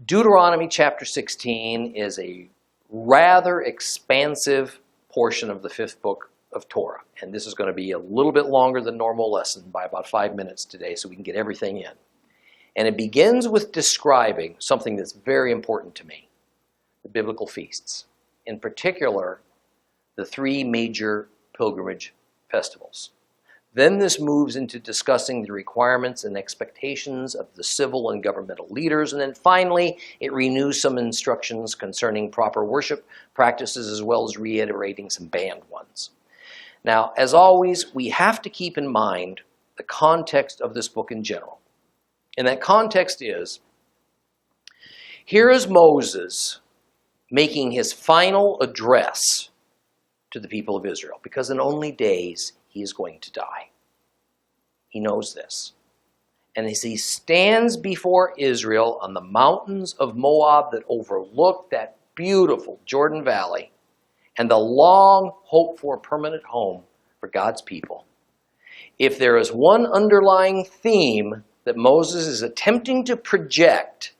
Deuteronomy chapter 16 is a rather expansive portion of the fifth book of Torah. And this is going to be a little bit longer than normal lesson by about 5 minutes today so we can get everything in. And it begins with describing something that's very important to me, the biblical feasts. In particular, the 3 major pilgrimage festivals. Then this moves into discussing the requirements and expectations of the civil and governmental leaders. And then finally, it renews some instructions concerning proper worship practices as well as reiterating some banned ones. Now, as always, we have to keep in mind the context of this book in general. And that context is, here is Moses making his final address to the people of Israel, because in only days he is going to die. He knows this. And as he stands before Israel on the mountains of Moab that overlook that beautiful Jordan Valley and the long hoped for permanent home for God's people, if there is one underlying theme that Moses is attempting to project,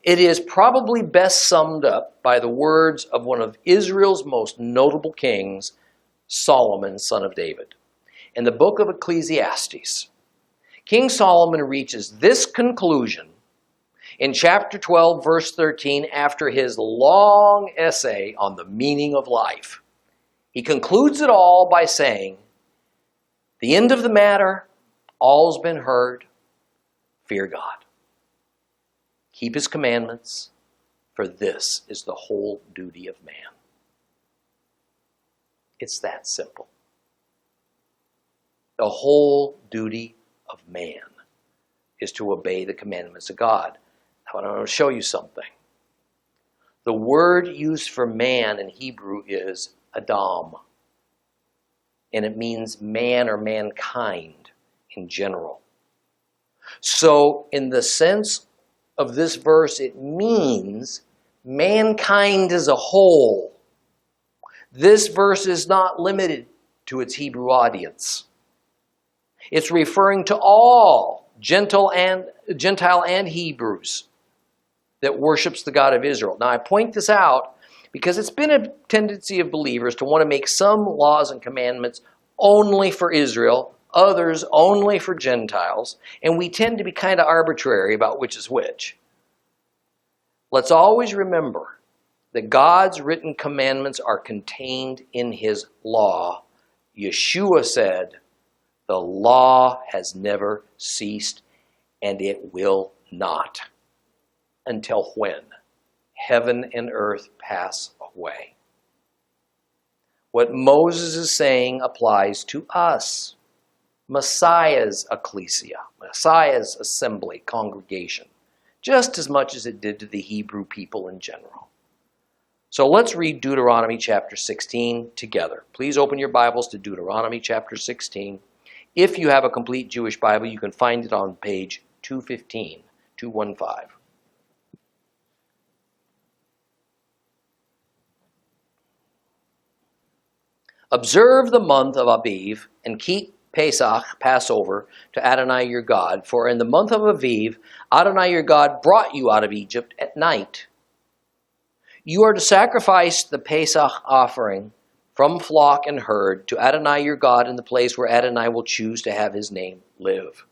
it is probably best summed up by the words of one of Israel's most notable kings, Solomon, son of David. In the book of Ecclesiastes, King Solomon reaches this conclusion in chapter 12, verse 13, after his long essay on the meaning of life. He concludes it all by saying, the end of the matter, all's been heard, fear God. Keep his commandments, for this is the whole duty of man. It's that simple. The whole duty of man is to obey the commandments of God. Now, I want to show you something. The word used for man in Hebrew is Adam, and it means man or mankind in general. So, in the sense of this verse, it means mankind as a whole. This verse is not limited to its Hebrew audience. It's referring to all Gentile and Hebrews that worships the God of Israel. Now, I point this out because it's been a tendency of believers to want to make some laws and commandments only for Israel, others only for Gentiles, and we tend to be kind of arbitrary about which is which. Let's always remember that God's written commandments are contained in his law. Yeshua said, the law has never ceased, and it will not. Until when? Heaven and earth pass away. What Moses is saying applies to us. Messiah's ecclesia, Messiah's assembly, congregation, just as much as it did to the Hebrew people in general. So let's read Deuteronomy chapter 16 together. Please open your Bibles to Deuteronomy chapter 16. If you have a complete Jewish Bible, you can find it on page 215, 215. Observe the month of Aviv and keep Pesach, Passover, to Adonai your God. For in the month of Aviv, Adonai your God brought you out of Egypt at night. You are to sacrifice the Pesach offering from flock and herd to Adonai your God in the place where Adonai will choose to have his name live.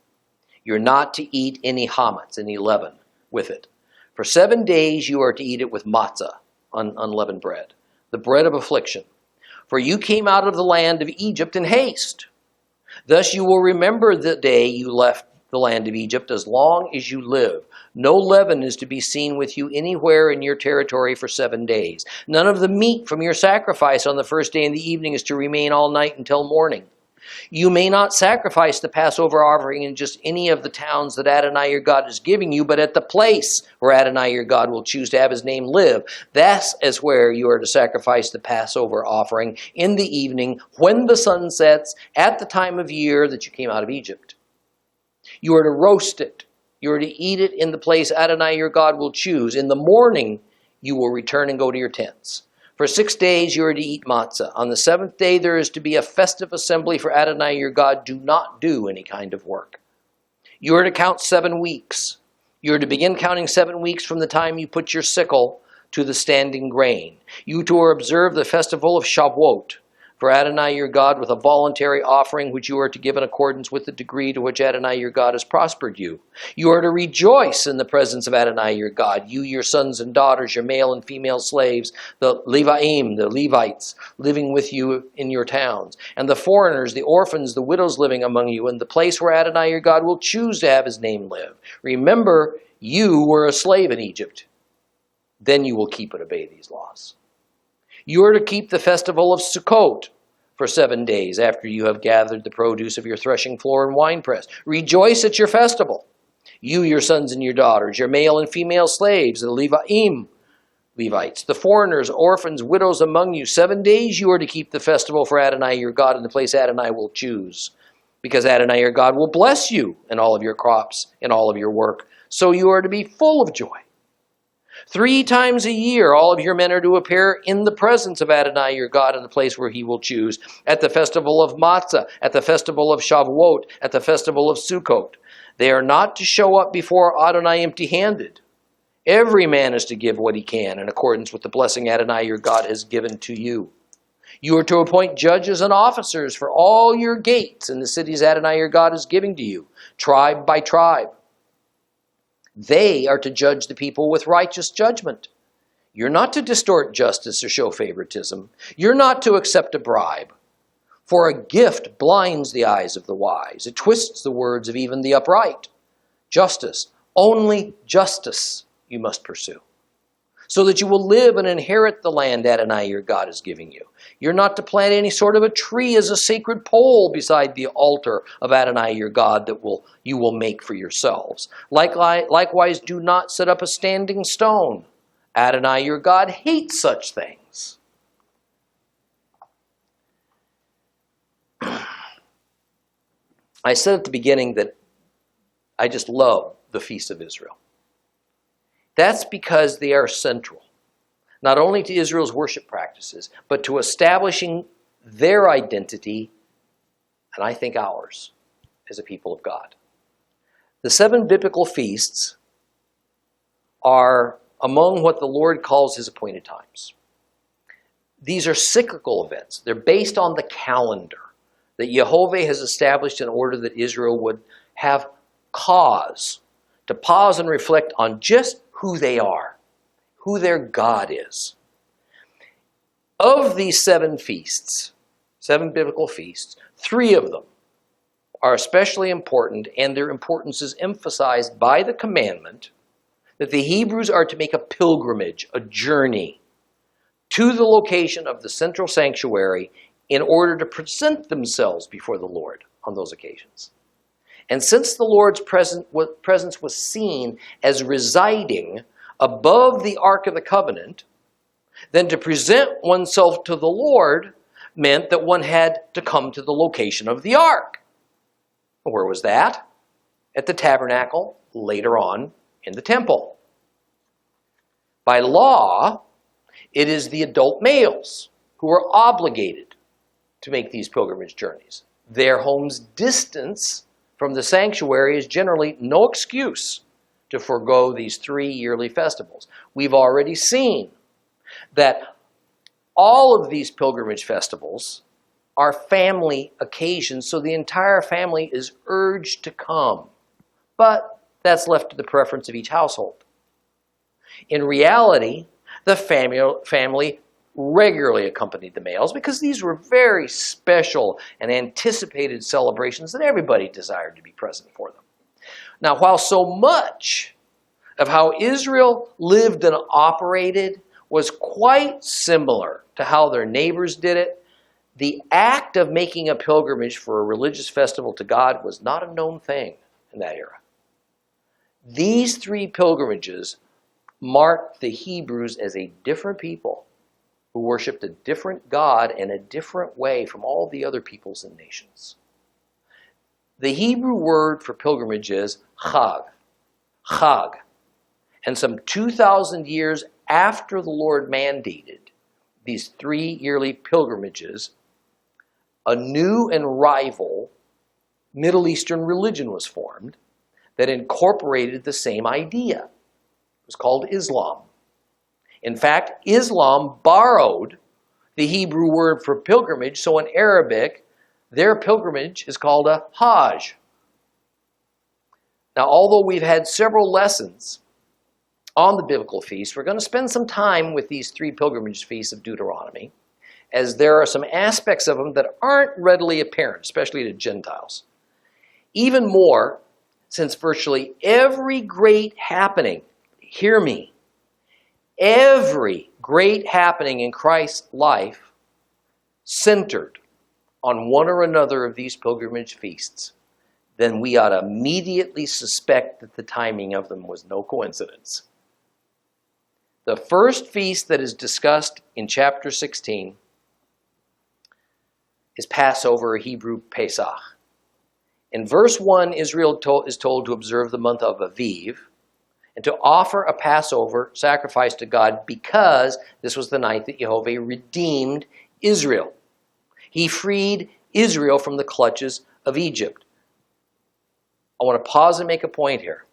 You're not to eat any chametz, any leaven, with it. For 7 days you are to eat it with matzah, unleavened bread, the bread of affliction. For you came out of the land of Egypt in haste. Thus you will remember the day you left the land of Egypt as long as you live. No leaven is to be seen with you anywhere in your territory for 7 days. None of the meat from your sacrifice on the first day in the evening is to remain all night until morning. You may not sacrifice the Passover offering in just any of the towns that Adonai your God is giving you, but at the place where Adonai your God will choose to have his name live. That is where you are to sacrifice the Passover offering in the evening when the sun sets at the time of year that you came out of Egypt. You are to roast it. You are to eat it in the place Adonai your God will choose. In the morning you will return and go to your tents. For 6 days you are to eat matzah. On the 7th day there is to be a festive assembly for Adonai your God. Do not do any kind of work. You are to count 7 weeks. You are to begin counting 7 weeks from the time you put your sickle to the standing grain. You to observe the festival of Shavuot for Adonai your God with a voluntary offering which you are to give in accordance with the degree to which Adonai your God has prospered you. You are to rejoice in the presence of Adonai your God, you, your sons and daughters, your male and female slaves, the Levaim, the Levites, living with you in your towns, and the foreigners, the orphans, the widows living among you, in the place where Adonai your God will choose to have his name live. Remember, you were a slave in Egypt. Then you will keep and obey these laws. You are to keep the festival of Sukkot for 7 days after you have gathered the produce of your threshing floor and winepress. Rejoice at your festival, you, your sons and your daughters, your male and female slaves, the Levaim, Levites, the foreigners, orphans, widows among you. 7 days you are to keep the festival for Adonai your God in the place Adonai will choose, because Adonai your God will bless you in all of your crops, in all of your work. So you are to be full of joy. 3 times a year, all of your men are to appear in the presence of Adonai your God in the place where he will choose, at the festival of Matzah, at the festival of Shavuot, at the festival of Sukkot. They are not to show up before Adonai empty-handed. Every man is to give what he can in accordance with the blessing Adonai your God has given to you. You are to appoint judges and officers for all your gates in the cities Adonai your God is giving to you, tribe by tribe. They are to judge the people with righteous judgment. You're not to distort justice or show favoritism. You're not to accept a bribe. For a gift blinds the eyes of the wise. It twists the words of even the upright. Justice, only justice you must pursue, so that you will live and inherit the land Adonai your God is giving you. You're not to plant any sort of a tree as a sacred pole beside the altar of Adonai your God that you will make for yourselves. Likewise, do not set up a standing stone. Adonai your God hates such things. I said at the beginning that I just love the Feast of Israel. That's because they are central, not only to Israel's worship practices, but to establishing their identity, and I think ours, as a people of God. The 7 biblical feasts are among what the Lord calls his appointed times. These are cyclical events. They're based on the calendar that Jehovah has established in order that Israel would have cause to pause and reflect on just who they are, who their God is. Of these 7 feasts, 7 biblical feasts, 3 of them are especially important, and their importance is emphasized by the commandment that the Hebrews are to make a pilgrimage, a journey, to the location of the central sanctuary in order to present themselves before the Lord on those occasions. And since the Lord's presence was seen as residing above the Ark of the Covenant, then to present oneself to the Lord meant that one had to come to the location of the Ark. Where was that? At the tabernacle, later on in the temple. By law, it is the adult males who are obligated to make these pilgrimage journeys. Their home's distance from the sanctuary is generally no excuse to forego these 3 yearly festivals. We've already seen that all of these pilgrimage festivals are family occasions, so the entire family is urged to come. But that's left to the preference of each household. In reality, the family regularly accompanied the males because these were very special and anticipated celebrations that everybody desired to be present for them. Now, while so much of how Israel lived and operated was quite similar to how their neighbors did it, the act of making a pilgrimage for a religious festival to God was not a known thing in that era. These 3 pilgrimages marked the Hebrews as a different people who worshipped a different God in a different way from all the other peoples and nations. The Hebrew word for pilgrimage is chag. Chag. And some 2,000 years after the Lord mandated these 3 yearly pilgrimages, a new and rival Middle Eastern religion was formed that incorporated the same idea. It was called Islam. In fact, Islam borrowed the Hebrew word for pilgrimage, so in Arabic, their pilgrimage is called a Hajj. Now, although we've had several lessons on the biblical feasts, we're going to spend some time with these three pilgrimage feasts of Deuteronomy, as there are some aspects of them that aren't readily apparent, especially to Gentiles. Even more, since virtually every great happening, hear me, every great happening in Christ's life centered on one or another of these pilgrimage feasts, then we ought to immediately suspect that the timing of them was no coincidence. The first feast that is discussed in chapter 16 is Passover, Hebrew Pesach. In verse 1, Israel is told to observe the month of Aviv and to offer a Passover sacrifice to God because this was the night that Jehovah redeemed Israel. He freed Israel from the clutches of Egypt. I want to pause and make a point here.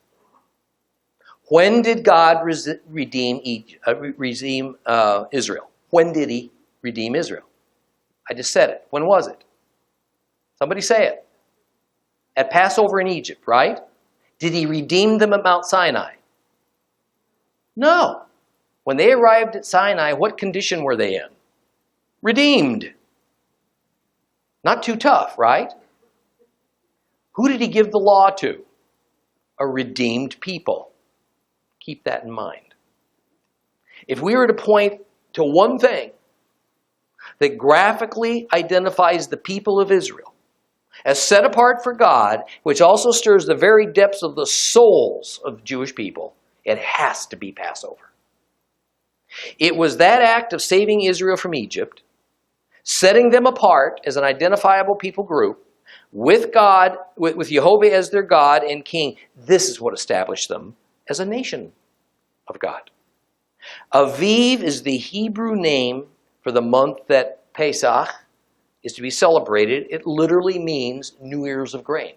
When did God redeem Israel? When did he redeem Israel? I just said it. When was it? Somebody say it. At Passover in Egypt, right? Did he redeem them at Mount Sinai? No. When they arrived at Sinai, what condition were they in? Redeemed. Not too tough, right? Who did he give the law to? A redeemed people. Keep that in mind. If we were to point to one thing that graphically identifies the people of Israel as set apart for God, which also stirs the very depths of the souls of the Jewish people, it has to be Passover. It was that act of saving Israel from Egypt, setting them apart as an identifiable people group, with God, with Jehovah as their God and King. This is what established them as a nation of God. Aviv is the Hebrew name for the month that Pesach is to be celebrated. It literally means New Ears of grain.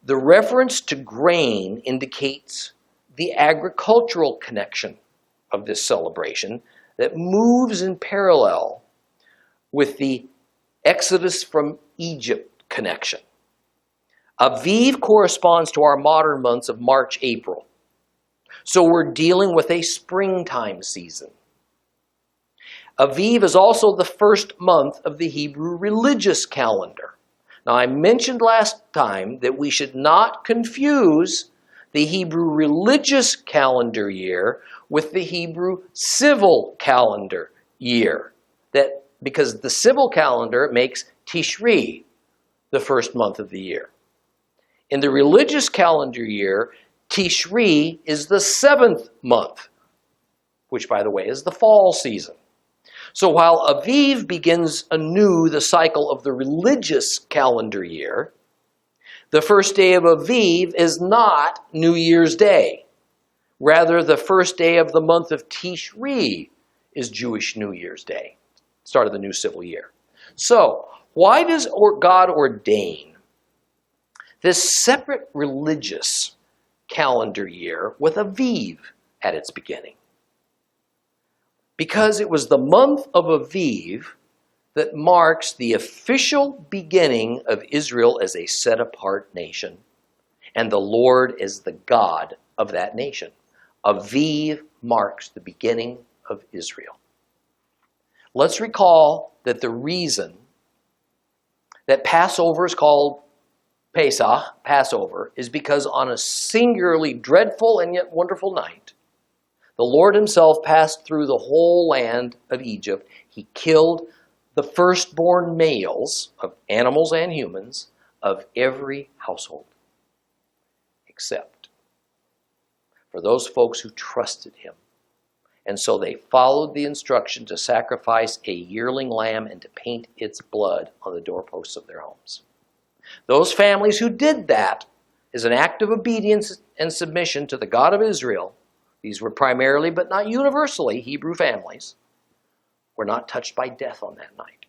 The reference to grain indicates the agricultural connection of this celebration that moves in parallel with the Exodus from Egypt connection. Aviv corresponds to our modern months of March, April. So we're dealing with a springtime season. Aviv is also the first month of the Hebrew religious calendar. Now, I mentioned last time that we should not confuse the Hebrew religious calendar year with the Hebrew civil calendar year. Because the civil calendar makes Tishri the first month of the year. In the religious calendar year, Tishri is the 7th month, which, by the way, is the fall season. So while Aviv begins anew the cycle of the religious calendar year, the first day of Aviv is not New Year's Day. Rather, the first day of the month of Tishri is Jewish New Year's Day, start of the new civil year. So, why does God ordain this separate religious calendar year with Aviv at its beginning? Because it was the month of Aviv that marks the official beginning of Israel as a set-apart nation, and the Lord is the God of that nation. Aviv marks the beginning of Israel. Let's recall that the reason that Passover is called Pesach, Passover, is because on a singularly dreadful and yet wonderful night, the Lord himself passed through the whole land of Egypt. He killed the firstborn males of animals and humans of every household, except for those folks who trusted him. And so they followed the instruction to sacrifice a yearling lamb and to paint its blood on the doorposts of their homes. Those families who did that as an act of obedience and submission to the God of Israel, these were primarily, but not universally, Hebrew families, were not touched by death on that night.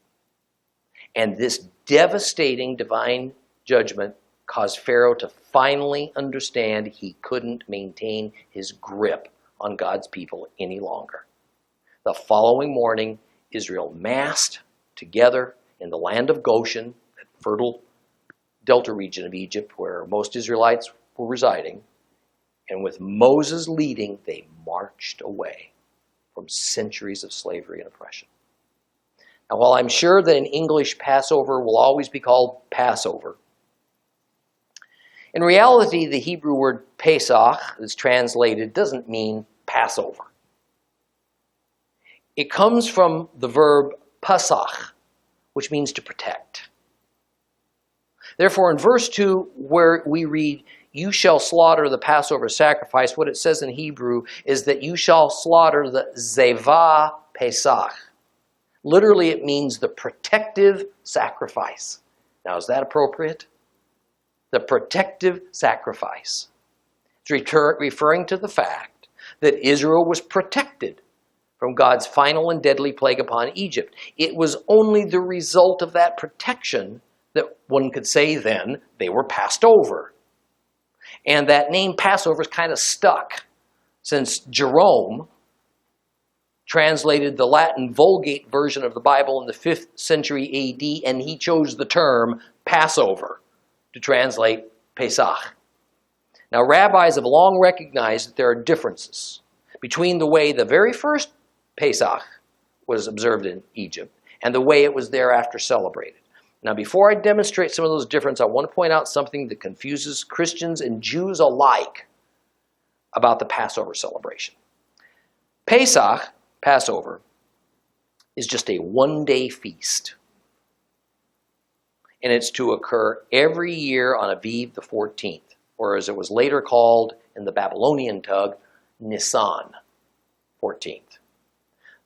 And this devastating divine judgment caused Pharaoh to finally understand he couldn't maintain his grip on God's people any longer. The following morning, Israel massed together in the land of Goshen, that fertile delta region of Egypt where most Israelites were residing, and with Moses leading, they marched away from centuries of slavery and oppression. Now, while I'm sure that in English Passover will always be called Passover, in reality, the Hebrew word Pesach, that's translated, doesn't mean Passover. It comes from the verb pasach, which means to protect. Therefore, in verse 2, where we read, "You shall slaughter the Passover sacrifice," what it says in Hebrew is that you shall slaughter the Zevah Pesach. Literally, it means the protective sacrifice. Now, is that appropriate? The protective sacrifice. It's referring to the fact that Israel was protected from God's final and deadly plague upon Egypt. It was only the result of that protection that one could say then they were passed over. And that name Passover is kind of stuck since Jerome translated the Latin Vulgate version of the Bible in the 5th century AD, and he chose the term Passover to translate Pesach. Now, rabbis have long recognized that there are differences between the way the very first Pesach was observed in Egypt and the way it was thereafter celebrated. Now, before I demonstrate some of those differences, I want to point out something that confuses Christians and Jews alike about the Passover celebration. Pesach, Passover, is just a one-day feast. And it's to occur every year on Aviv the 14th, or as it was later called in the Babylonian tug, Nisan 14th.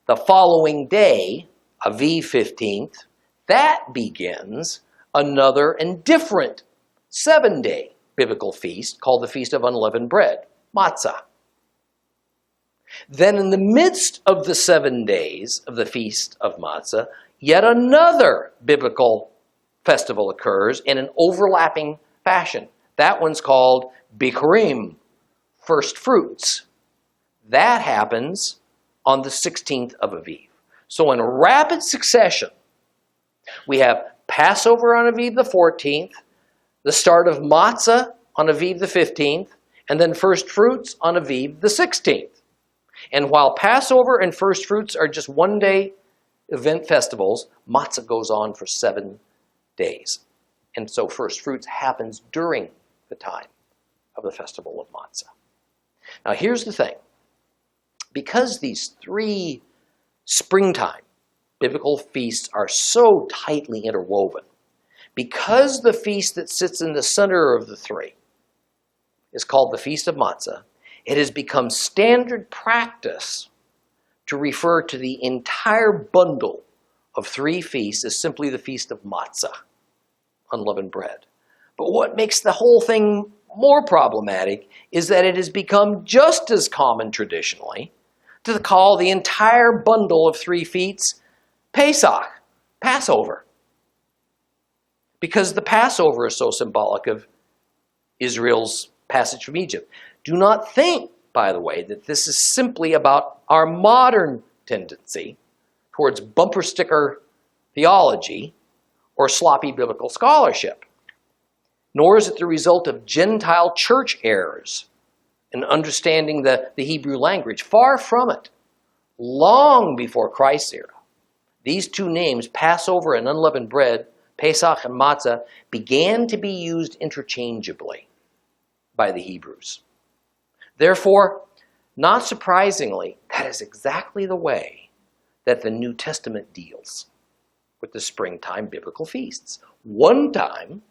The following day, Aviv 15th, that begins another and different 7-day biblical feast called the Feast of Unleavened Bread, Matzah. Then in the midst of the 7 days of the Feast of Matzah, yet another biblical festival occurs in an overlapping fashion. That one's called Bikurim, first fruits. That happens on the 16th of Aviv. So in rapid succession, we have Passover on Aviv the 14th, the start of Matzah on Aviv the 15th, and then first fruits on Aviv the 16th. And while Passover and first fruits are just one-day event festivals, Matzah goes on for 7 days. And so first fruits happens during the time of the festival of Matzah. Now here's the thing. Because these 3 springtime biblical feasts are so tightly interwoven, because the feast that sits in the center of the 3 is called the Feast of Matzah, it has become standard practice to refer to the entire bundle of 3 feasts as simply the Feast of Matzah, unleavened bread. But what makes the whole thing more problematic is that it has become just as common traditionally to call the entire bundle of 3 feasts Pesach, Passover. Because the Passover is so symbolic of Israel's passage from Egypt. Do not think, by the way, that this is simply about our modern tendency towards bumper sticker theology or sloppy biblical scholarship. Nor is it the result of Gentile church errors in understanding the Hebrew language. Far from it. Long before Christ's era, these 2 names, Passover and unleavened bread, Pesach and Matzah, began to be used interchangeably by the Hebrews. Therefore, not surprisingly, that is exactly the way that the New Testament deals with the springtime biblical feasts. One time,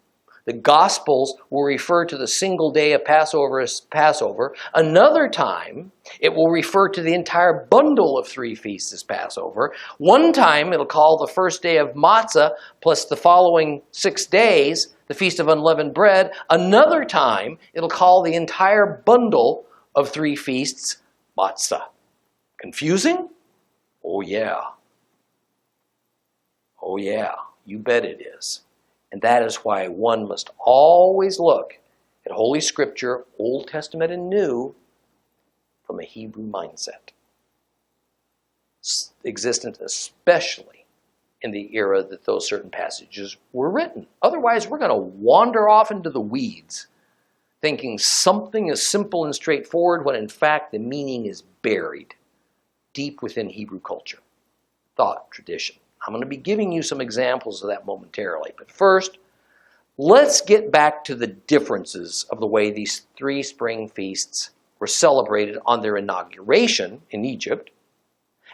the Gospels will refer to the single day of Passover as Passover. Another time, it will refer to the entire bundle of 3 feasts as Passover. One time, it'll call the first day of Matzah plus the following 6 days the Feast of Unleavened Bread. Another time, it'll call the entire bundle of 3 feasts Matzah. Confusing? Oh yeah. Oh yeah, you bet it is. And that is why one must always look at Holy Scripture, Old Testament and New, from a Hebrew mindset. Existent especially in the era that those certain passages were written. Otherwise, we're going to wander off into the weeds, thinking something is simple and straightforward when in fact the meaning is buried deep within Hebrew culture, thought, tradition. I'm going to be giving you some examples of that momentarily. But first, let's get back to the differences of the way these three spring feasts were celebrated on their inauguration in Egypt,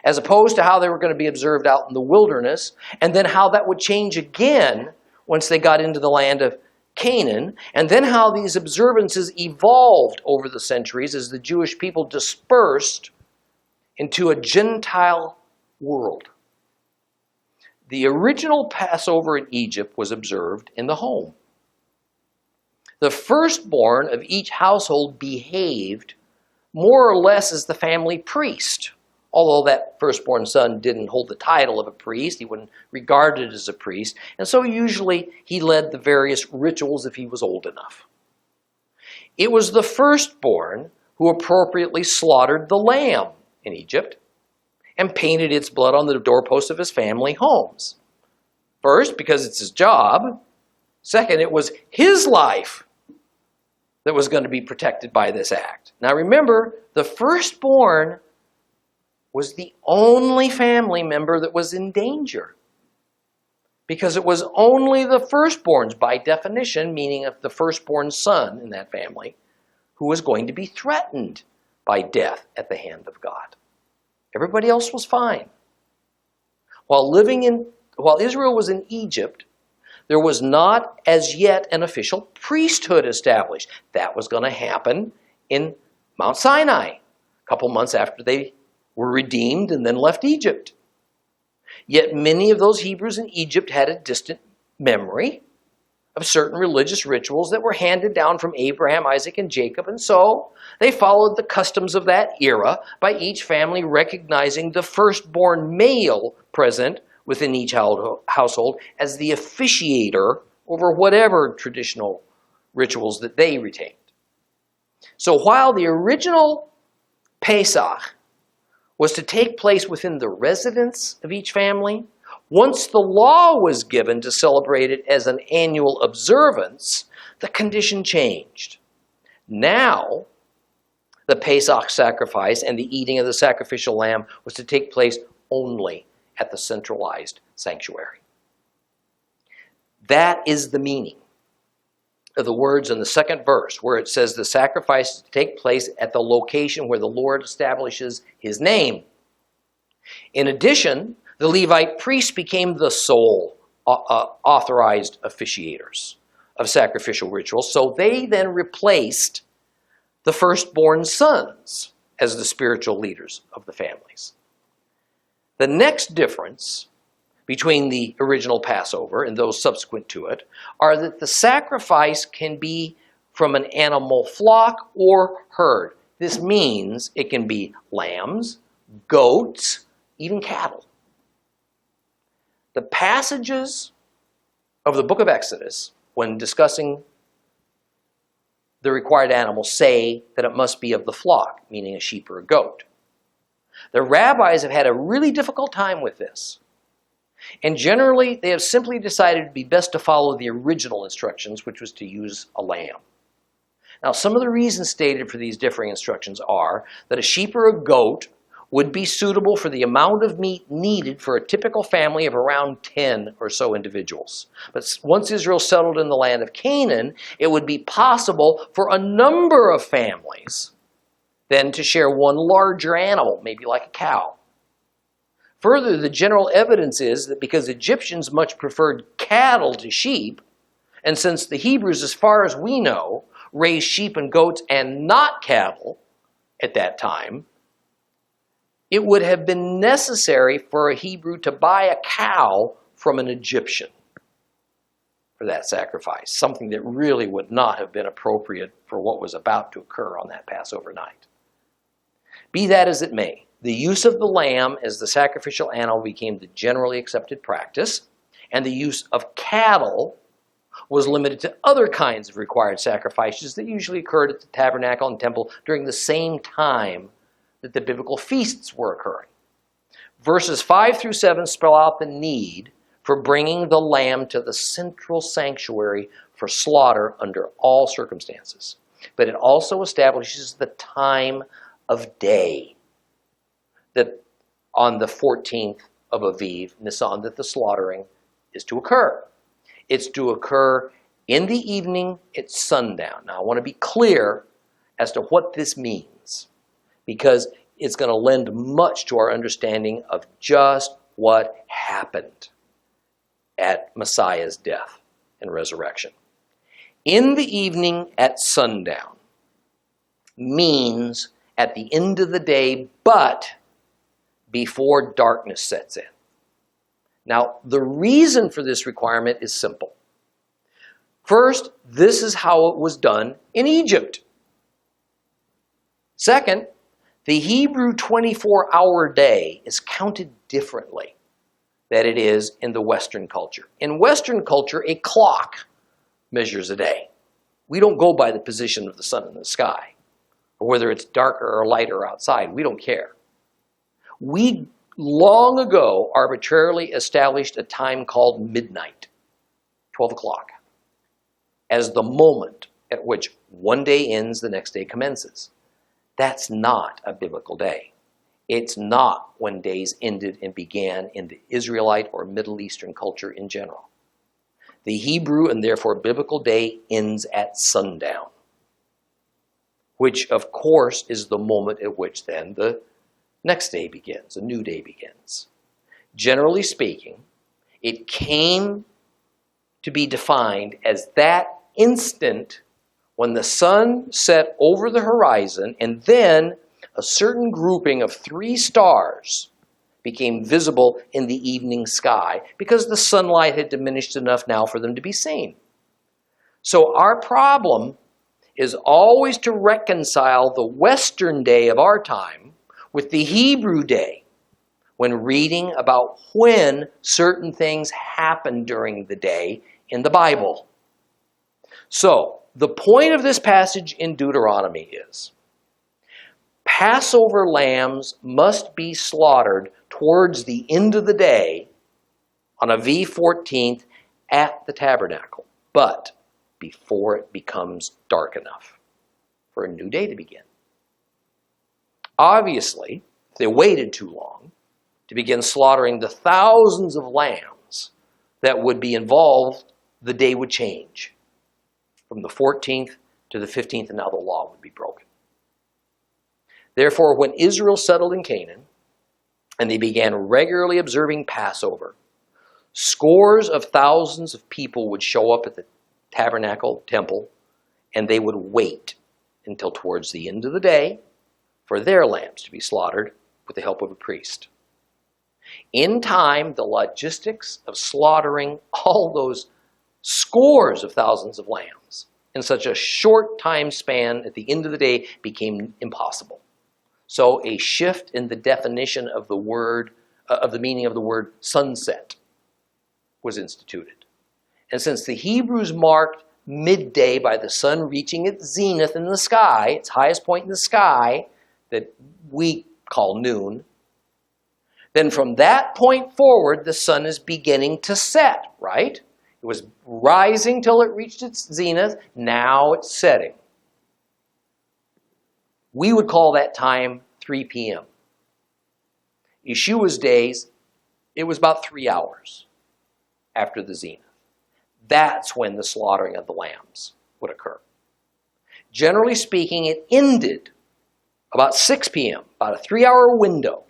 as opposed to how they were going to be observed out in the wilderness, and then how that would change again once they got into the land of Canaan, and then how these observances evolved over the centuries as the Jewish people dispersed into a Gentile world. The original Passover in Egypt was observed in the home. The firstborn of each household behaved more or less as the family priest, although that firstborn son didn't hold the title of a priest. He wasn't regarded as a priest, and so usually he led the various rituals if he was old enough. It was the firstborn who appropriately slaughtered the lamb in Egypt and painted its blood on the doorposts of his family homes. First, because it's his job. Second, it was his life that was going to be protected by this act. Now remember, the firstborn was the only family member that was in danger, because it was only the firstborns, by definition, meaning the firstborn son in that family, who was going to be threatened by death at the hand of God. Everybody else was fine. While Israel was in Egypt, there was not as yet an official priesthood established. That was going to happen in Mount Sinai, a couple months after they were redeemed and then left Egypt. Yet many of those Hebrews in Egypt had a distant memory of certain religious rituals that were handed down from Abraham, Isaac, and Jacob, and so they followed the customs of that era by each family recognizing the firstborn male present within each household as the officiator over whatever traditional rituals that they retained. So while the original Pesach was to take place within the residence of each family, once the law was given to celebrate it as an annual observance, the condition changed. Now, the Pesach sacrifice and the eating of the sacrificial lamb was to take place only at the centralized sanctuary. That is the meaning of the words in the second verse, where it says the sacrifice is to take place at the location where the Lord establishes his name. In addition, the Levite priests became the sole authorized officiators of sacrificial rituals, so they then replaced the firstborn sons as the spiritual leaders of the families. The next difference between the original Passover and those subsequent to it are that the sacrifice can be from an animal flock or herd. This means it can be lambs, goats, even cattle. The passages of the book of Exodus, when discussing the required animal, say that it must be of the flock, meaning a sheep or a goat. The rabbis have had a really difficult time with this. And generally, they have simply decided it would be best to follow the original instructions, which was to use a lamb. Now, some of the reasons stated for these differing instructions are that a sheep or a goat would be suitable for the amount of meat needed for a typical family of around 10 or so individuals. But once Israel settled in the land of Canaan, it would be possible for a number of families then to share one larger animal, maybe like a cow. Further, the general evidence is that because Egyptians much preferred cattle to sheep, and since the Hebrews, as far as we know, raised sheep and goats and not cattle at that time, it would have been necessary for a Hebrew to buy a cow from an Egyptian for that sacrifice, something that really would not have been appropriate for what was about to occur on that Passover night. Be that as it may, the use of the lamb as the sacrificial animal became the generally accepted practice, and the use of cattle was limited to other kinds of required sacrifices that usually occurred at the tabernacle and temple during the same time that the biblical feasts were occurring. Verses 5 through 7 spell out the need for bringing the lamb to the central sanctuary for slaughter under all circumstances. But it also establishes the time of day, that on the 14th of Aviv, Nisan, that the slaughtering is to occur. It's to occur in the evening at sundown. Now, I want to be clear as to what this means, because it's going to lend much to our understanding of just what happened at Messiah's death and resurrection. In the evening at sundown means at the end of the day, but before darkness sets in. Now, the reason for this requirement is simple. First, this is how it was done in Egypt. Second, the Hebrew 24-hour day is counted differently than it is in the Western culture. In Western culture, a clock measures a day. We don't go by the position of the sun in the sky, or whether it's darker or lighter outside. We don't care. We long ago arbitrarily established a time called midnight, 12 o'clock, as the moment at which one day ends, the next day commences. That's not a biblical day. It's not when days ended and began in the Israelite or Middle Eastern culture in general. The Hebrew and therefore biblical day ends at sundown, which of course is the moment at which then the next day begins, a new day begins. Generally speaking, it came to be defined as that instant when the sun set over the horizon and then a certain grouping of 3 stars became visible in the evening sky because the sunlight had diminished enough now for them to be seen. So our problem is always to reconcile the Western day of our time with the Hebrew day when reading about when certain things happen during the day in the Bible. So, the point of this passage in Deuteronomy is Passover lambs must be slaughtered towards the end of the day on Aviv 14th at the tabernacle, but before it becomes dark enough for a new day to begin. Obviously, if they waited too long to begin slaughtering the thousands of lambs that would be involved, the day would change from the 14th to the 15th, and now the law would be broken. Therefore, when Israel settled in Canaan and they began regularly observing Passover, scores of thousands of people would show up at the tabernacle, temple, and they would wait until towards the end of the day for their lambs to be slaughtered with the help of a priest. In time, the logistics of slaughtering all those scores of thousands of lambs in such a short time span at the end of the day became impossible. So a shift in the definition of the word, of the meaning of the word sunset was instituted. And since the Hebrews marked midday by the sun reaching its zenith in the sky, its highest point in the sky, that we call noon, then from that point forward, the sun is beginning to set, right? It was rising till it reached its zenith. Now it's setting. We would call that time 3 p.m. Yeshua's days, it was about 3 hours after the zenith. That's when the slaughtering of the lambs would occur. Generally speaking, it ended about 6 p.m., about a 3-hour window.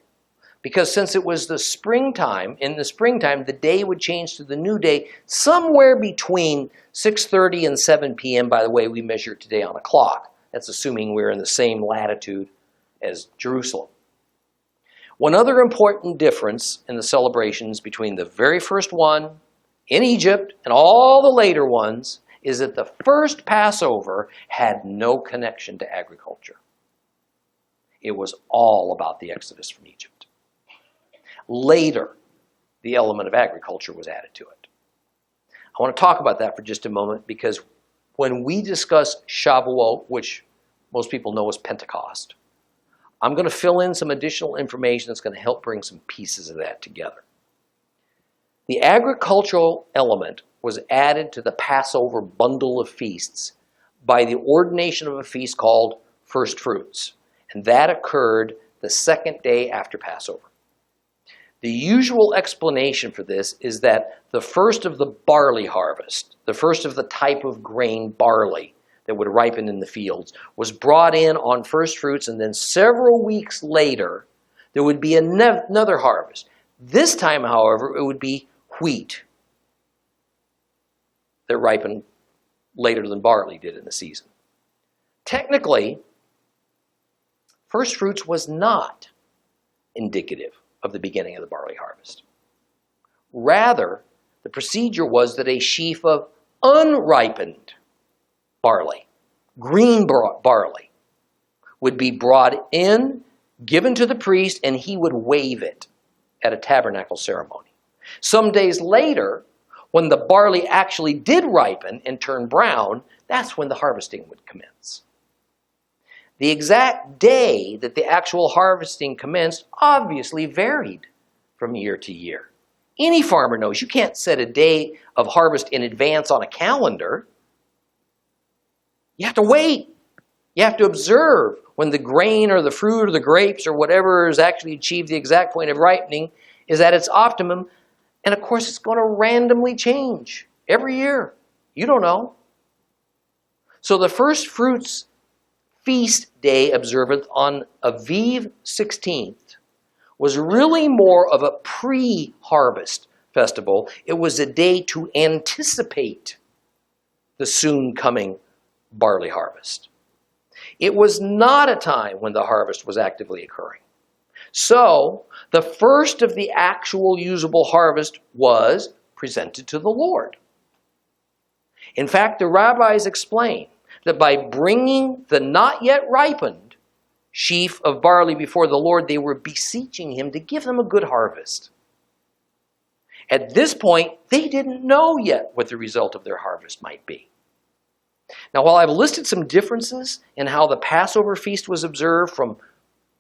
Because since it was the springtime, in the springtime, the day would change to the new day somewhere between 6:30 and 7 p.m., by the way we measure it today on a clock. That's assuming we're in the same latitude as Jerusalem. One other important difference in the celebrations between the very first one in Egypt and all the later ones is that the first Passover had no connection to agriculture. It was all about the Exodus from Egypt. Later, the element of agriculture was added to it. I want to talk about that for just a moment, because when we discuss Shavuot, which most people know as Pentecost, I'm going to fill in some additional information that's going to help bring some pieces of that together. The agricultural element was added to the Passover bundle of feasts by the ordination of a feast called First Fruits, and that occurred the second day after Passover. The usual explanation for this is that the first of the barley harvest, the first of the type of grain barley that would ripen in the fields, was brought in on first fruits, and then several weeks later, there would be another harvest. This time, however, it would be wheat that ripened later than barley did in the season. Technically, first fruits was not indicative of the beginning of the barley harvest. Rather, the procedure was that a sheaf of unripened barley, green barley, would be brought in, given to the priest, and he would wave it at a tabernacle ceremony. Some days later, when the barley actually did ripen and turn brown, that's when the harvesting would commence. The exact day that the actual harvesting commenced obviously varied from year to year. Any farmer knows you can't set a day of harvest in advance on a calendar. You have to wait. You have to observe when the grain or the fruit or the grapes or whatever has actually achieved the exact point of ripening is at its optimum. And of course, it's going to randomly change every year. You don't know. So the first fruits feast day observance on Aviv 16th was really more of a pre-harvest festival. It was a day to anticipate the soon coming barley harvest. It was not a time when the harvest was actively occurring. So, the first of the actual usable harvest was presented to the Lord. In fact, the rabbis explain that by bringing the not yet ripened sheaf of barley before the Lord, they were beseeching him to give them a good harvest. At this point, they didn't know yet what the result of their harvest might be. Now, while I've listed some differences in how the Passover feast was observed from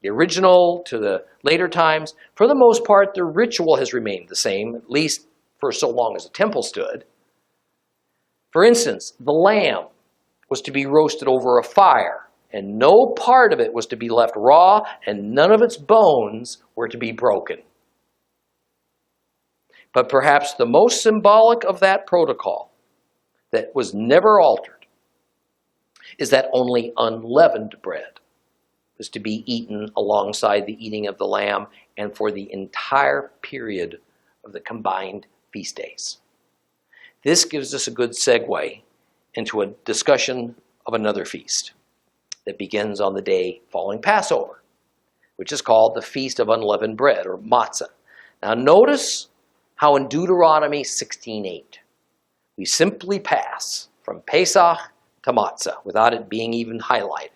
the original to the later times, for the most part, the ritual has remained the same, at least for so long as the temple stood. For instance, the lamb was to be roasted over a fire, and no part of it was to be left raw, and none of its bones were to be broken. But perhaps the most symbolic of that protocol that was never altered is that only unleavened bread was to be eaten alongside the eating of the lamb and for the entire period of the combined feast days. This gives us a good segue into a discussion of another feast that begins on the day following Passover, which is called the Feast of Unleavened Bread, or Matzah. Now notice how in Deuteronomy 16:8, we simply pass from Pesach to Matzah without it being even highlighted.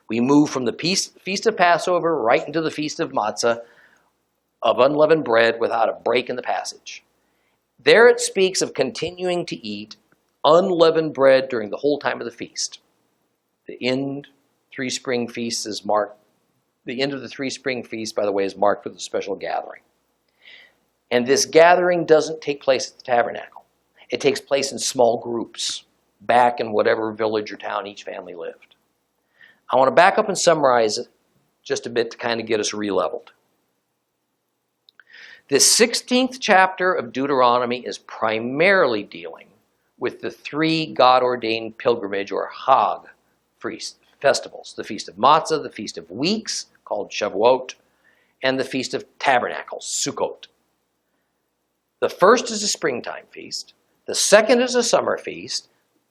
We move from the Feast of Passover right into the Feast of Matzah, of unleavened bread, without a break in the passage. There it speaks of continuing to eat unleavened bread during the whole time of the feast. The end three spring feasts is marked. The end of the three spring feasts, by the way, is marked with a special gathering. And this gathering doesn't take place at the tabernacle. It takes place in small groups, back in whatever village or town each family lived. I want to back up and summarize it just a bit to kind of get us re-leveled. This 16th chapter of Deuteronomy is primarily dealing with the three God-ordained pilgrimage or Hag festivals, the Feast of Matzah, the Feast of Weeks, called Shavuot, and the Feast of Tabernacles, Sukkot. The first is a springtime feast, the second is a summer feast,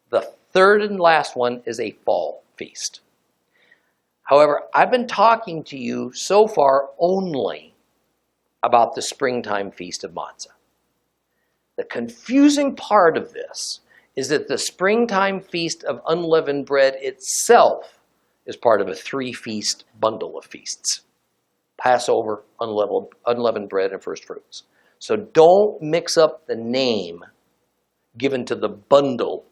the third and last one is a fall feast. However, I've been talking to you so far only about the springtime feast of Matzah. The confusing part of this is that the springtime feast of unleavened bread itself is part of a three-feast bundle of feasts: Passover, unleavened bread, and first fruits. So don't mix up the name given to the bundle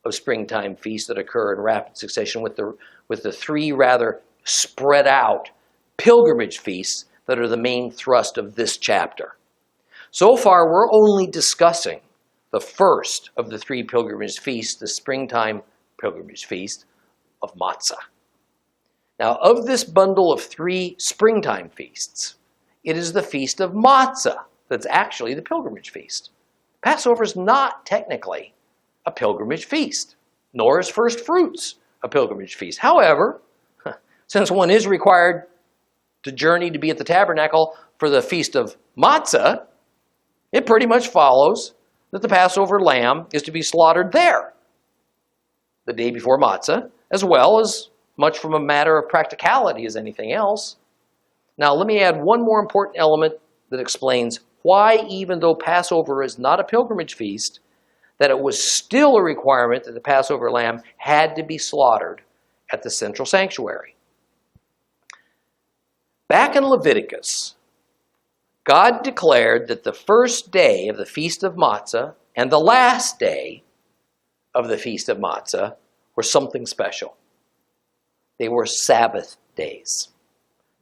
of springtime feasts that occur in rapid succession with the three rather spread out pilgrimage feasts that are the main thrust of this chapter. So far, we're only discussing the first of the three pilgrimage feasts, the springtime pilgrimage feast of Matzah. Now, of this bundle of three springtime feasts, it is the Feast of Matzah that's actually the pilgrimage feast. Passover is not technically a pilgrimage feast, nor is first fruits a pilgrimage feast. However, since one is required to journey to be at the tabernacle for the Feast of Matzah, it pretty much follows that the Passover lamb is to be slaughtered there the day before Matzah, as well as much from a matter of practicality as anything else. Now, let me add one more important element that explains why, even though Passover is not a pilgrimage feast, that it was still a requirement that the Passover lamb had to be slaughtered at the central sanctuary. Back in Leviticus, God declared that the first day of the Feast of Matzah and the last day of the Feast of Matzah were something special. They were Sabbath days.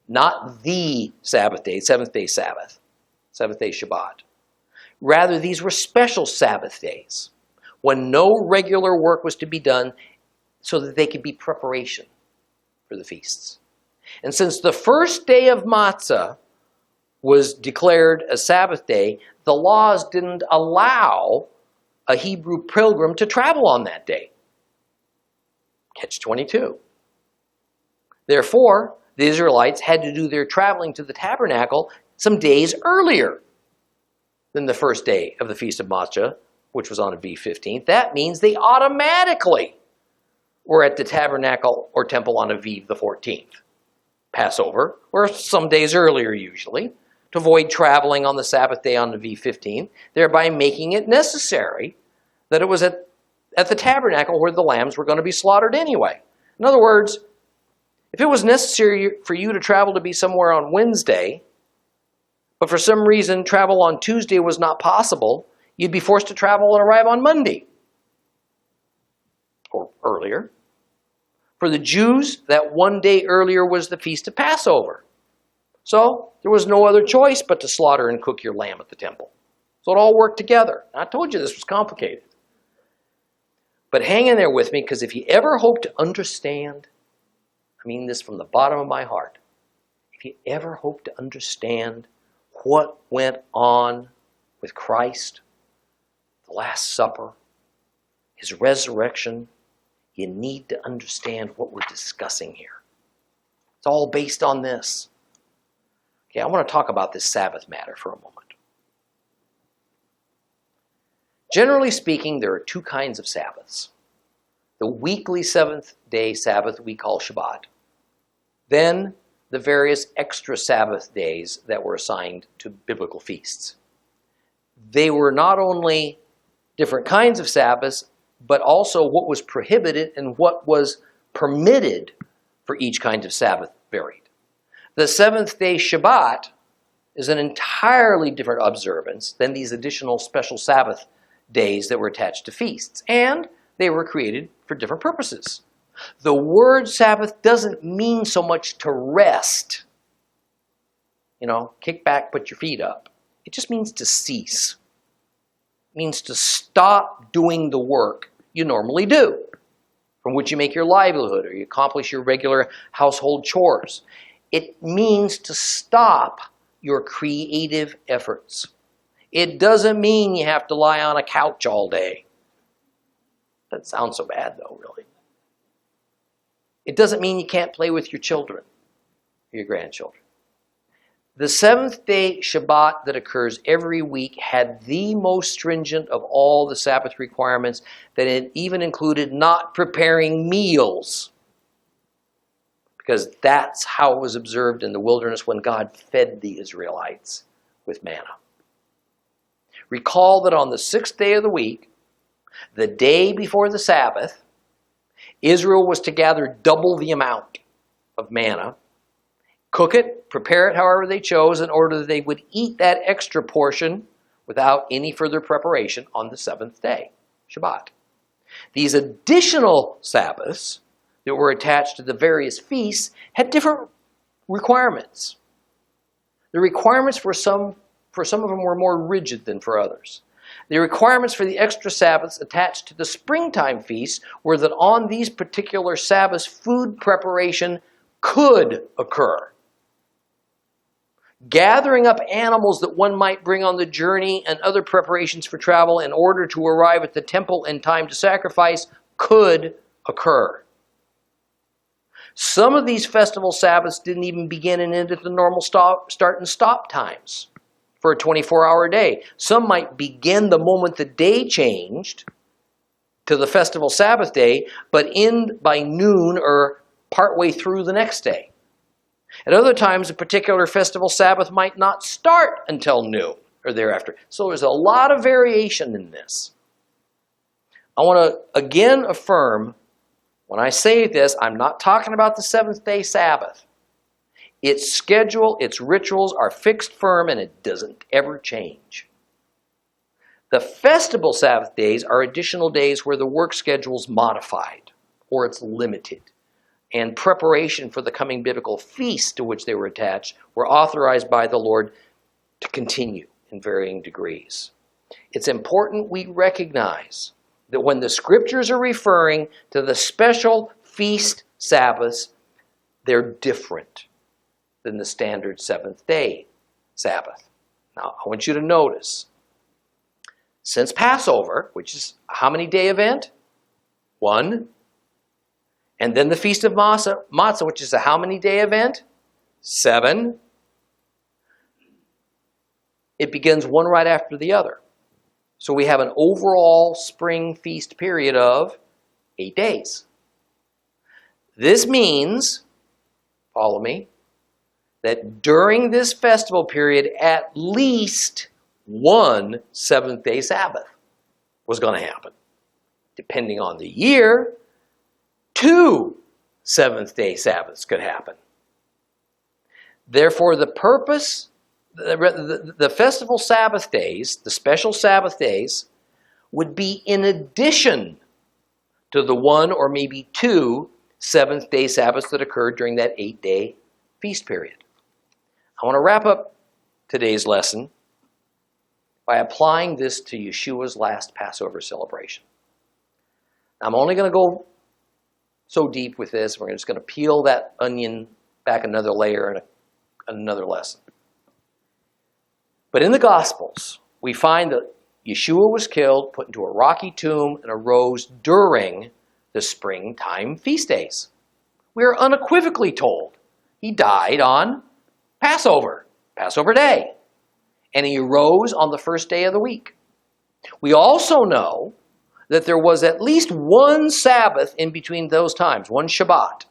Not the Sabbath day, seventh-day Sabbath, seventh-day Shabbat. Rather, these were special Sabbath days when no regular work was to be done so that they could be preparation for the feasts. And since the first day of Matzah was declared a Sabbath day, the laws didn't allow a Hebrew pilgrim to travel on that day. Catch 22. Therefore, the Israelites had to do their traveling to the tabernacle some days earlier than the first day of the Feast of Matzah, which was on a V15th. That means they automatically were at the tabernacle or temple on a V the 14th. Passover, or some days earlier usually, to avoid traveling on the Sabbath day on the V15, thereby making it necessary that it was at the tabernacle where the lambs were going to be slaughtered anyway. In other words, if it was necessary for you to travel to be somewhere on Wednesday, but for some reason travel on Tuesday was not possible, you'd be forced to travel and arrive on Monday or earlier. For the Jews, that one day earlier was the Feast of Passover. So there was no other choice but to slaughter and cook your lamb at the temple. So it all worked together. I told you this was complicated. But hang in there with me, because if you ever hope to understand, I mean this from the bottom of my heart, if you ever hope to understand what went on with Christ, the Last Supper, his resurrection, you need to understand what we're discussing here. It's all based on this. Okay, I want to talk about this Sabbath matter for a moment. Generally speaking, there are two kinds of Sabbaths. The weekly seventh-day Sabbath we call Shabbat. Then the various extra Sabbath days that were assigned to biblical feasts. They were not only different kinds of Sabbaths, but also what was prohibited and what was permitted for each kind of Sabbath varied. The seventh-day Shabbat is an entirely different observance than these additional special Sabbath days that were attached to feasts, and they were created for different purposes. The word Sabbath doesn't mean so much to rest. Kick back, put your feet up. It just means to cease. It means to stop doing the work you normally do, from which you make your livelihood or you accomplish your regular household chores. It means to stop your creative efforts. It doesn't mean you have to lie on a couch all day. That sounds so bad, though, really. It doesn't mean you can't play with your children, your grandchildren. The seventh-day Shabbat that occurs every week had the most stringent of all the Sabbath requirements, that it even included not preparing meals, because that's how it was observed in the wilderness when God fed the Israelites with manna. Recall that on the sixth day of the week, the day before the Sabbath, Israel was to gather double the amount of manna, cook it, prepare it however they chose, in order that they would eat that extra portion without any further preparation on the seventh day, Shabbat. These additional Sabbaths that were attached to the various feasts had different requirements. The requirements for some of them were more rigid than for others. The requirements for the extra Sabbaths attached to the springtime feasts were that on these particular Sabbaths, food preparation could occur. Gathering up animals that one might bring on the journey and other preparations for travel in order to arrive at the temple in time to sacrifice could occur. Some of these festival Sabbaths didn't even begin and end at the normal start and stop times for a 24-hour day. Some might begin the moment the day changed to the festival Sabbath day, but end by noon or partway through the next day. At other times, a particular festival Sabbath might not start until noon or thereafter. So there's a lot of variation in this. I want to again affirm, when I say this, I'm not talking about the seventh-day Sabbath. Its schedule, its rituals are fixed firm, and it doesn't ever change. The festival Sabbath days are additional days where the work schedule is modified or it's limited, and preparation for the coming biblical feasts to which they were attached were authorized by the Lord to continue in varying degrees. It's important we recognize that when the Scriptures are referring to the special feast Sabbaths, they're different than the standard seventh-day Sabbath. Now, I want you to notice, since Passover, which is a how many day event? 1. And then the Feast of Matzah, which is a how many day event? 7. It begins one right after the other. So we have an overall spring feast period of 8 days. This means, follow me, that during this festival period, at least one seventh-day Sabbath was going to happen. Depending on the year, 2 seventh-day Sabbaths could happen. Therefore, the purpose, the festival Sabbath days, the special Sabbath days, would be in addition to the 1 or maybe 2 seventh-day Sabbaths that occurred during that 8-day feast period. I want to wrap up today's lesson by applying this to Yeshua's last Passover celebration. I'm only going to go so deep with this. We're just going to peel that onion back another layer in another lesson. But in the Gospels, we find that Yeshua was killed, put into a rocky tomb, and arose during the springtime feast days. We are unequivocally told he died on Passover Day, and he arose on the first day of the week. We also know that there was at least one Sabbath in between those times, one Shabbat.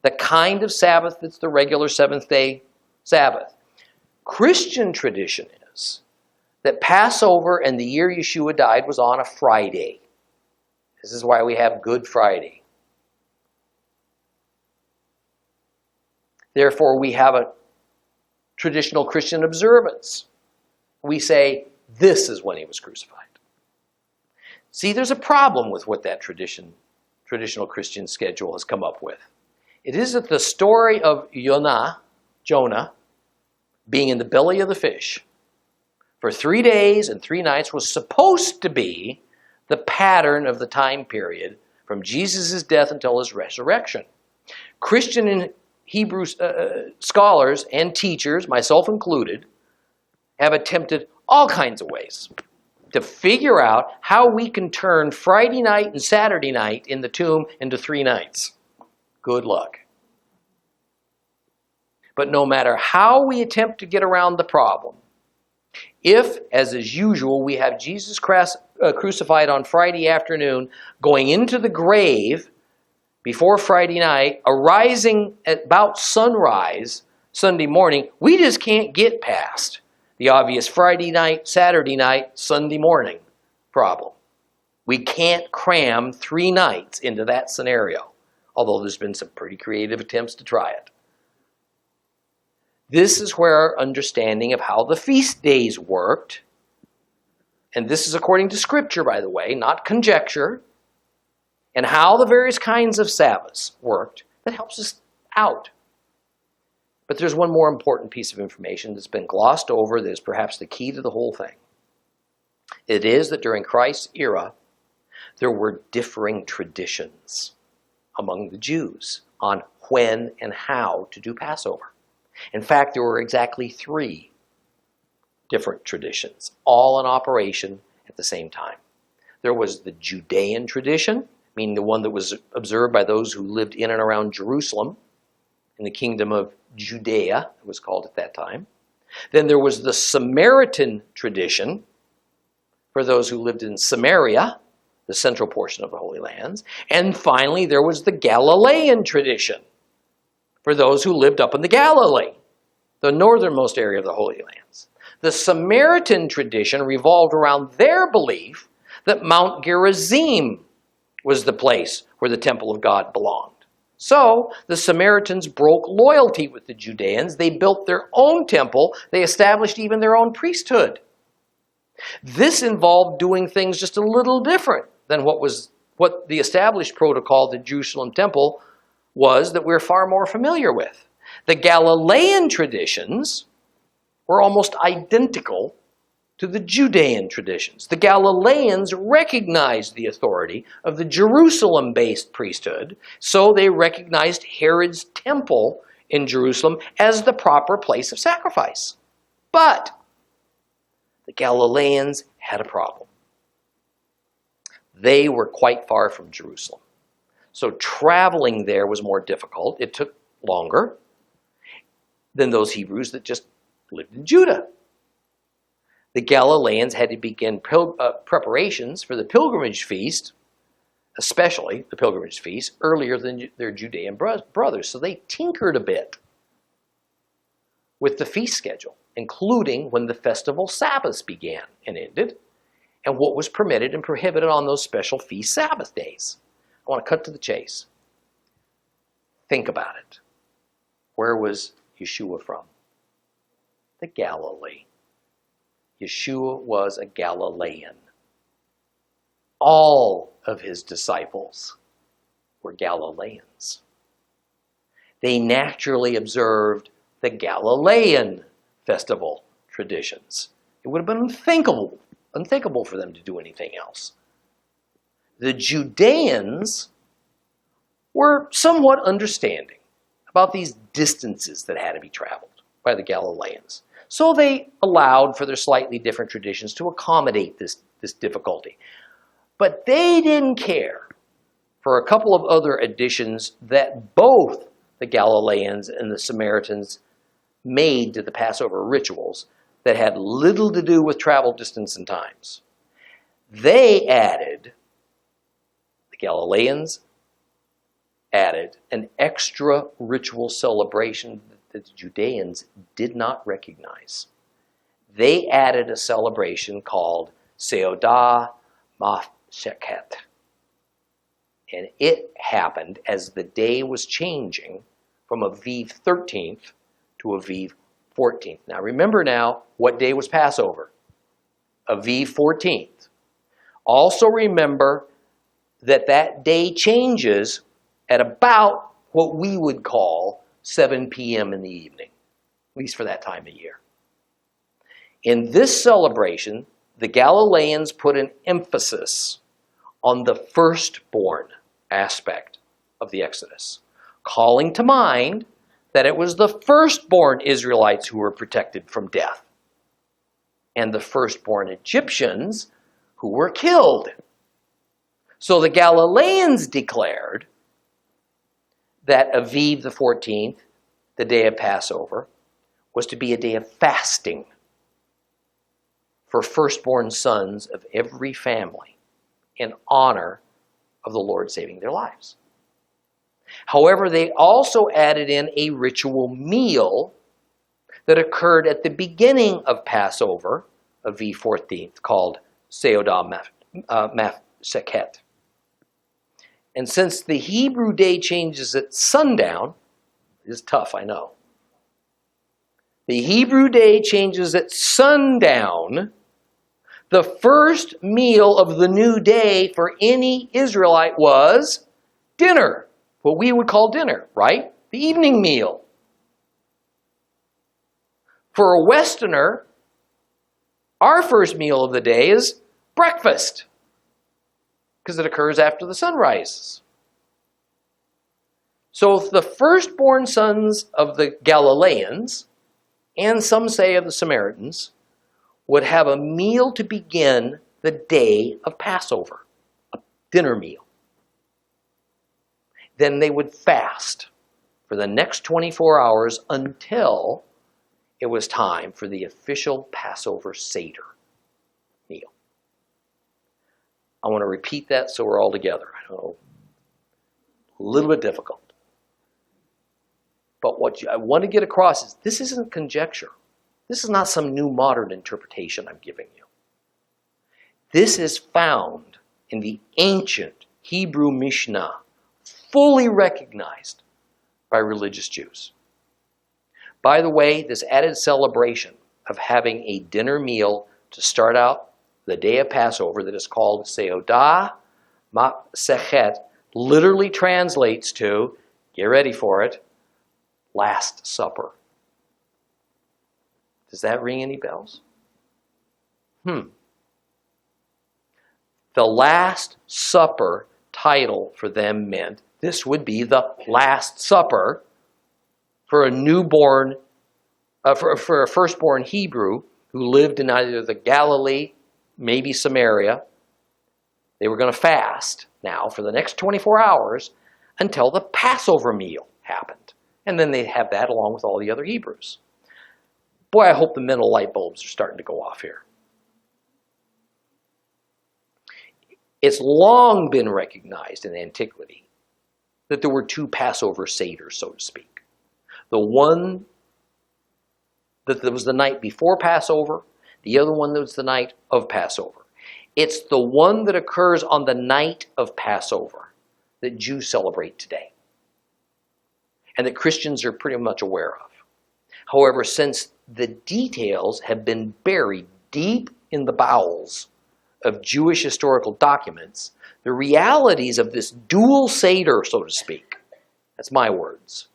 The kind of Sabbath that's the regular seventh-day Sabbath. Christian tradition is that Passover and the year Yeshua died was on a Friday. This is why we have Good Friday. Therefore, we have a traditional Christian observance. We say, this is when he was crucified. See, there's a problem with what that traditional Christian schedule has come up with. It is that the story of Jonah, being in the belly of the fish for 3 days and 3 nights was supposed to be the pattern of the time period from Jesus' death until his resurrection. Christian and Hebrew scholars and teachers, myself included, have attempted all kinds of ways to figure out how we can turn Friday night and Saturday night in the tomb into 3 nights. Good luck. But no matter how we attempt to get around the problem, if, as is usual, we have Jesus crucified on Friday afternoon, going into the grave before Friday night, arising at about sunrise Sunday morning, we just can't get past the obvious Friday night, Saturday night, Sunday morning problem. We can't cram 3 nights into that scenario, although there's been some pretty creative attempts to try it. This is where our understanding of how the feast days worked, and this is according to Scripture, by the way, not conjecture, and how the various kinds of Sabbaths worked, that helps us out. But there's one more important piece of information that's been glossed over that is perhaps the key to the whole thing. It is that during Christ's era, there were differing traditions among the Jews on when and how to do Passover. In fact, there were exactly 3 different traditions, all in operation at the same time. There was the Judean tradition, meaning the one that was observed by those who lived in and around Jerusalem, in the kingdom of Judea, it was called at that time. Then there was the Samaritan tradition, for those who lived in Samaria, the central portion of the Holy Lands. And finally, there was the Galilean tradition, for those who lived up in the Galilee, the northernmost area of the Holy Lands. The Samaritan tradition revolved around their belief that Mount Gerizim was the place where the temple of God belonged. So the Samaritans broke loyalty with the Judeans. They built their own temple. They established even their own priesthood. This involved doing things just a little different than what the established protocol of the Jerusalem temple was that we're far more familiar with. The Galilean traditions were almost identical to the Judean traditions. The Galileans recognized the authority of the Jerusalem-based priesthood, so they recognized Herod's temple in Jerusalem as the proper place of sacrifice. But the Galileans had a problem. They were quite far from Jerusalem. So traveling there was more difficult. It took longer than those Hebrews that just lived in Judah. The Galileans had to begin preparations for the pilgrimage feast, especially the pilgrimage feast, earlier than their Judean brothers. So they tinkered a bit with the feast schedule, including when the festival Sabbaths began and ended, and what was permitted and prohibited on those special feast Sabbath days. I want to cut to the chase. Think about it. Where was Yeshua from? The Galilee. Yeshua was a Galilean. All of his disciples were Galileans. They naturally observed the Galilean festival traditions. It would have been unthinkable for them to do anything else. The Judeans were somewhat understanding about these distances that had to be traveled by the Galileans. So they allowed for their slightly different traditions to accommodate this difficulty. But they didn't care for a couple of other additions that both the Galileans and the Samaritans made to the Passover rituals that had little to do with travel distance and times. The Galileans added an extra ritual celebration that the Judeans did not recognize. They added a celebration called Seudah Mafsheket. And it happened as the day was changing from Aviv 13th to Aviv 14th. Now remember now, what day was Passover? Aviv 14th. Also remember that that day changes at about what we would call 7 p.m. in the evening, at least for that time of year. In this celebration, the Galileans put an emphasis on the firstborn aspect of the Exodus, calling to mind that it was the firstborn Israelites who were protected from death, and the firstborn Egyptians who were killed. So the Galileans declared that Aviv the 14th, the day of Passover, was to be a day of fasting for firstborn sons of every family in honor of the Lord saving their lives. However, they also added in a ritual meal that occurred at the beginning of Passover, Aviv 14th, called Seudah Mafsheket. And since the Hebrew day changes at sundown, it is tough, I know. The Hebrew day changes at sundown. The first meal of the new day for any Israelite was dinner, what we would call dinner, right? The evening meal. For a Westerner, our first meal of the day is breakfast, because it occurs after the sun rises. So the firstborn sons of the Galileans, and some say of the Samaritans, would have a meal to begin the day of Passover, a dinner meal. Then they would fast for the next 24 hours until it was time for the official Passover Seder meal. I want to repeat that so we're all together. I know, a little bit difficult. But what I want to get across is this isn't conjecture. This is not some new modern interpretation I'm giving you. This is found in the ancient Hebrew Mishnah, fully recognized by religious Jews. By the way, this added celebration of having a dinner meal to start out the day of Passover that is called Seudah Masechet literally translates to, get ready for it, Last Supper. Does that ring any bells? The Last Supper title for them meant this would be the Last Supper for a newborn, for a firstborn Hebrew who lived in either the Galilee, maybe Samaria. They were going to fast now for the next 24 hours until the Passover meal happened. And then they'd have that along with all the other Hebrews. Boy, I hope the mental light bulbs are starting to go off here. It's long been recognized in antiquity that there were two Passover Seders, so to speak. The one that was the night before Passover, the other one that was the night of Passover. It's the one that occurs on the night of Passover that Jews celebrate today, and that Christians are pretty much aware of. However, since the details have been buried deep in the bowels of Jewish historical documents, the realities of this dual Seder, so to speak, that's my words,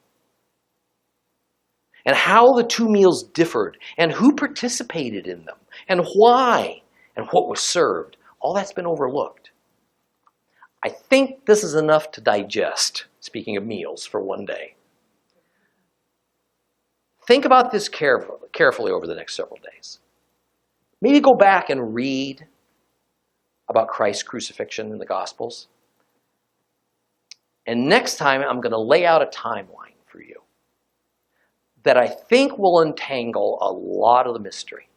and how the two meals differed, and who participated in them, and why, and what was served, all that's been overlooked. I think this is enough to digest, speaking of meals, for one day. Think about this carefully over the next several days. Maybe go back and read about Christ's crucifixion in the Gospels. And next time, I'm going to lay out a timeline for you that I think will untangle a lot of the mystery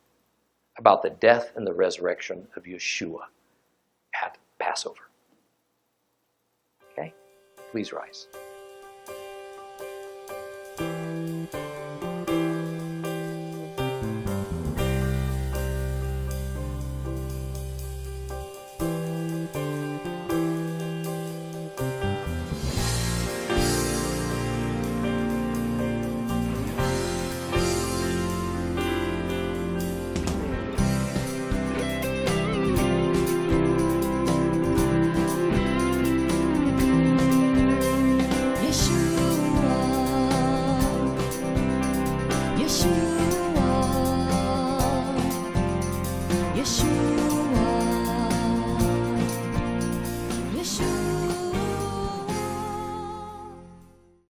about the death and the resurrection of Yeshua at Passover. Okay? Please rise. Yeshua.